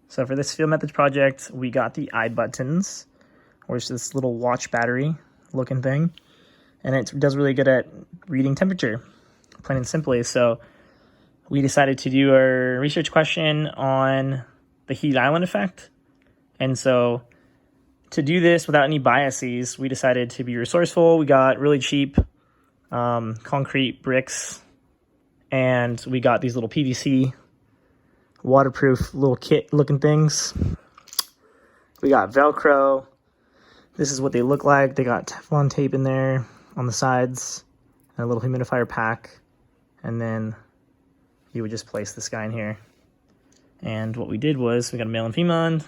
So for this field methods project, we got the iButtons, which is this little watch battery looking thing. And it does really good at reading temperature, plain and simply. So we decided to do our research question on the heat island effect. And so to do this without any biases, we decided to be resourceful. We got really cheap concrete bricks, and we got these little PVC waterproof little kit looking things. We got Velcro. This is what they look like. They got Teflon tape in there on the sides and a little humidifier pack. And then you would just place this guy in here. And what we did was we got a male and female end.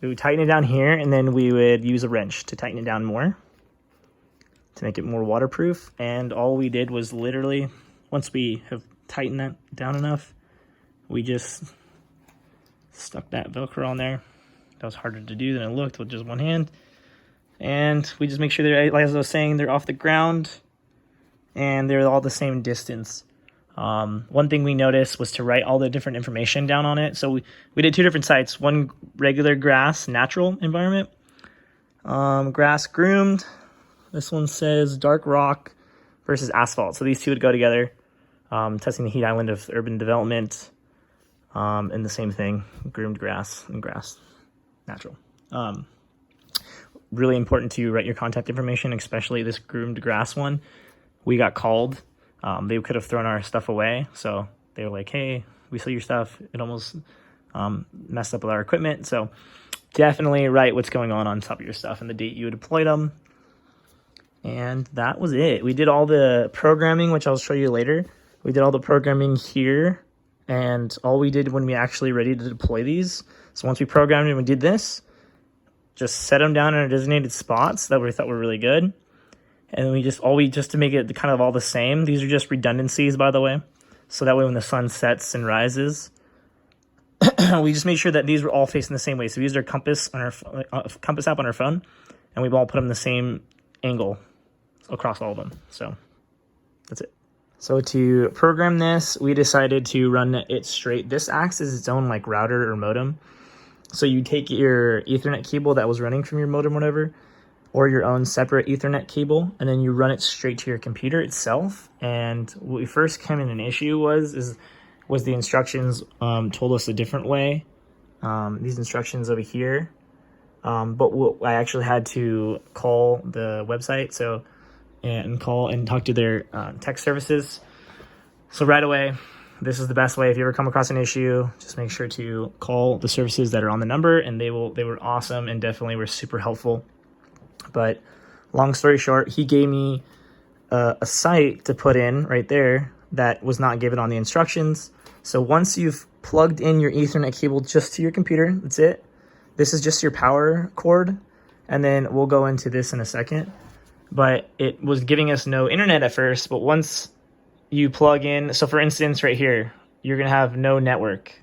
We would tighten it down here, and then we would use a wrench to tighten it down more to make it more waterproof. And all we did was literally, once we have tightened that down enough, we just stuck that Velcro on there. That was harder to do than it looked with just one hand. And we just make sure they're, like as I was saying, they're off the ground and they're all the same distance. One thing we noticed was to write all the different information down on it. So we did two different sites, one regular grass, natural environment, grass groomed. This one says dark rock versus asphalt. So these two would go together, testing the heat island of urban development, and the same thing, groomed grass and grass, natural. Really important to write your contact information, especially this groomed grass one. We got called. They could have thrown our stuff away. So they were like, hey, we saw your stuff. It almost messed up with our equipment. So definitely write what's going on top of your stuff and the date you deployed them. And that was it. We did all the programming, which I'll show you later. We did all the programming here. And all we did when we actually ready to deploy these. So once we programmed and we did this, just set them down in our designated spots that we thought were really good. And we just to make it kind of all the same. These are just redundancies, by the way. So that way when the sun sets and rises, we just made sure that these were all facing the same way. So we used our compass on our compass app on our phone, and we've all put them the same angle across all of them. So that's it. So to program this, we decided to run it straight. This acts as its own like router or modem. So you take your Ethernet cable that was running from your modem, whatever, or your own separate Ethernet cable, and then you run it straight to your computer itself. And what we first came in an issue was the instructions told us a different way. These instructions over here, but I actually had to call the website and call and talk to their tech services. So right away, this is the best way. If you ever come across an issue, just make sure to call the services that are on the number, and they were awesome and definitely were super helpful. But long story short, he gave me a site to put in right there that was not given on the instructions. So once you've plugged in your Ethernet cable just to your computer, that's it. This is just your power cord. And then we'll go into this in a second. But it was giving us no internet at first. But once you plug in, so for instance, right here, you're going to have no network.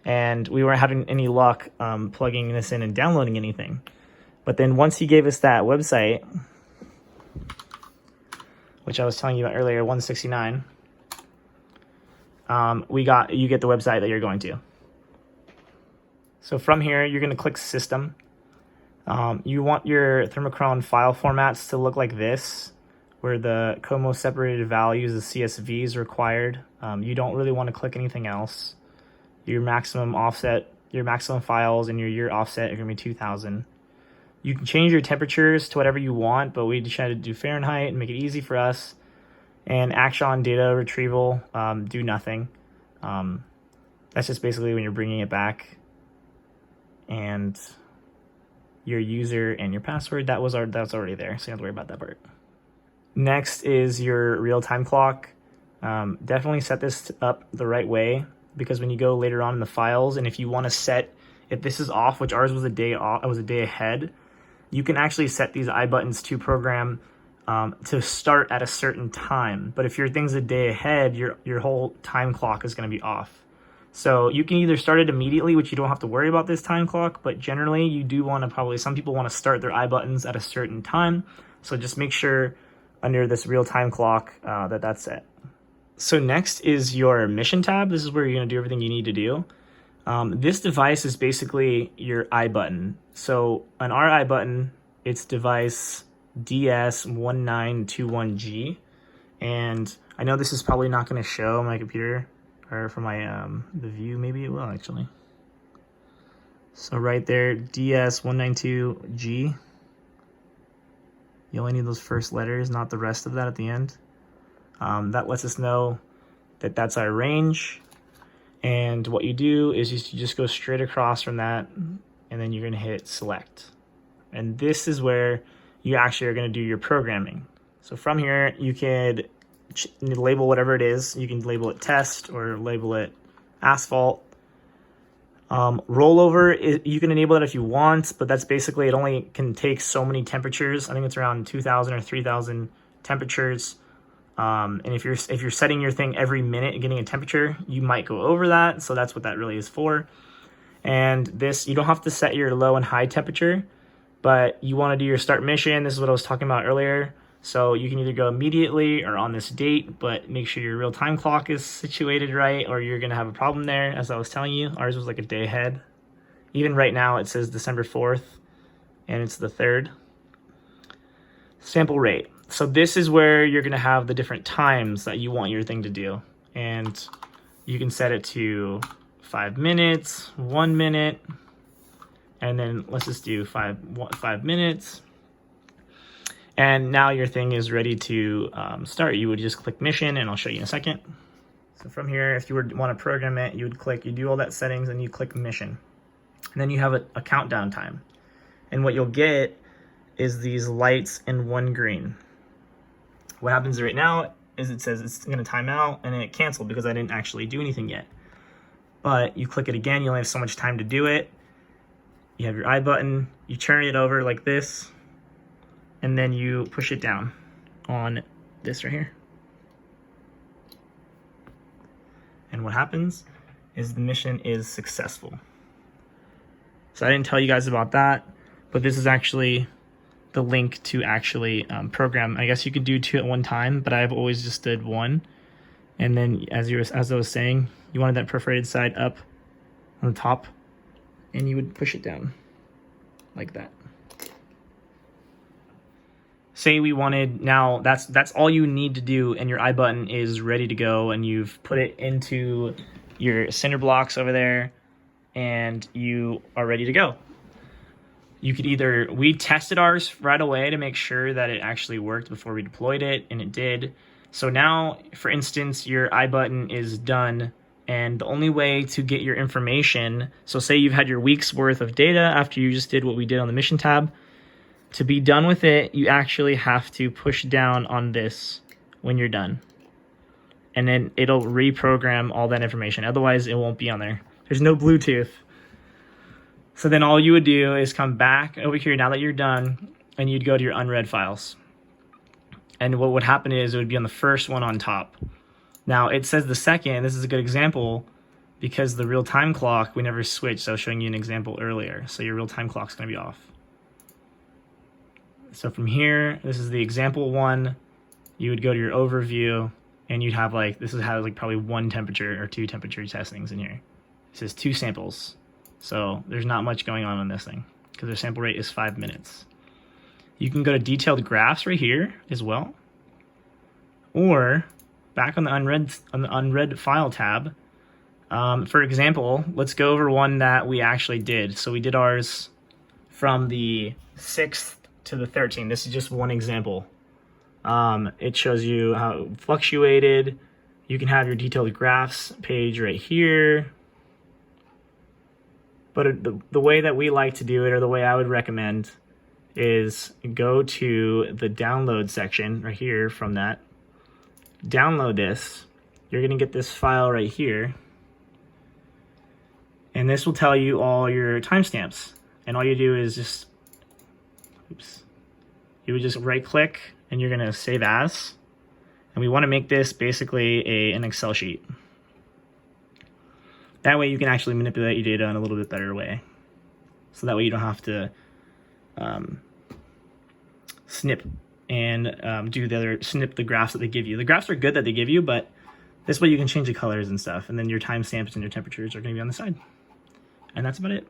And we weren't having any luck plugging this in and downloading anything. But then once he gave us that website, which I was telling you about earlier, 169, you get the website that you're going to. So from here, you're going to click System. You want your Thermochron file formats to look like this, where the Como separated values, the CSV is required. You don't really want to click anything else. Your maximum offset, your maximum files, and your year offset are going to be 2000. You can change your temperatures to whatever you want, but we decided to do Fahrenheit and make it easy for us. And action data retrieval, do nothing. That's just basically when you're bringing it back. And your user and your password, that's already there, so you don't have to worry about that part. Next is your real-time clock. Definitely set this up the right way, because when you go later on in the files, and if you want to set, if this is off, which ours was a day ahead, you can actually set these iButtons to program to start at a certain time. But if your thing's a day ahead, your whole time clock is going to be off. So you can either start it immediately, which you don't have to worry about this time clock, but generally you do want to some people want to start their iButtons at a certain time. So just make sure under this real-time clock that's set. So next is your mission tab. This is where you're going to do everything you need to do. This device is basically your iButton. So on our iButton, it's device DS1921G. And I know this is probably not going to show my computer, or for my the view, maybe it will actually. So right there, DS192G. You only need those first letters, not the rest of that at the end. That lets us know that that's our range. And what you do is you just go straight across from that, and then you're gonna hit select. And this is where you actually are gonna do your programming. So from here, you could label whatever it is. You can label it test or label it asphalt. Rollover, you can enable it if you want, but that's basically, it only can take so many temperatures. I think it's around 2,000 or 3,000 temperatures. And if you're setting your thing every minute and getting a temperature, you might go over that. So that's what that really is for. And this, you don't have to set your low and high temperature, but you want to do your start mission. This is what I was talking about earlier. So you can either go immediately or on this date, but make sure your real-time clock is situated right, or you're going to have a problem there. As I was telling you, ours was like a day ahead. Even right now, it says December 4th, and it's the 3rd. Sample rate. So this is where you're going to have the different times that you want your thing to do. And you can set it to 5 minutes, 1 minute, and then let's just do 5 minutes. And now your thing is ready to start. You would just click mission, and I'll show you in a second. So from here, if you want to program it, you do all that settings, and you click mission. And then you have a countdown time. And what you'll get is these lights and 1 green. What happens right now is it says it's going to time out, and it canceled because I didn't actually do anything yet. But you click it again, you only have so much time to do it. You have your iButton, you turn it over like this, and then you push it down on this right here. And what happens is the mission is successful. So I didn't tell you guys about that, but this is actually the link to actually program. I guess you could do 2 at one time, but I've always just did 1. And then as I was saying, you wanted that perforated side up on the top, and you would push it down like that. Say we wanted, now that's all you need to do, and your iButton is ready to go, and you've put it into your cinder blocks over there, and you are ready to go. You could either, we tested ours right away to make sure that it actually worked before we deployed it, and it did. So now, for instance, your iButton is done, and the only way to get your information, so say you've had your week's worth of data after you just did what we did on the mission tab. To be done with it, you actually have to push down on this when you're done. And then it'll reprogram all that information. Otherwise, it won't be on there. There's no Bluetooth. So then all you would do is come back over here now that you're done, and you'd go to your unread files. And what would happen is it would be on the first one on top. Now, it says the second. This is a good example because the real-time clock, we never switched. So I was showing you an example earlier. So your real-time clock's going to be off. So from here, this is the example 1. You would go to your overview, and you'd have like, this has like probably 1 temperature or 2 temperature testings in here. It says 2 samples. So there's not much going on this thing because their sample rate is 5 minutes. You can go to detailed graphs right here as well. Or back on the unread file tab. For example, let's go over one that we actually did. So we did ours from the 6th to the 13th. This is just one example. It shows you how it fluctuated. You can have your detailed graphs page right here. But the way that we like to do it, or the way I would recommend, is go to the download section right here from that. Download this. You're going to get this file right here. And this will tell you all your timestamps. And all you do is just, you would just right click and you're going to save as. And we want to make this basically an Excel sheet. That way you can actually manipulate your data in a little bit better way. So that way you don't have to snip and snip the graphs that they give you. The graphs are good that they give you, but this way you can change the colors and stuff. And then your timestamps and your temperatures are going to be on the side. And that's about it.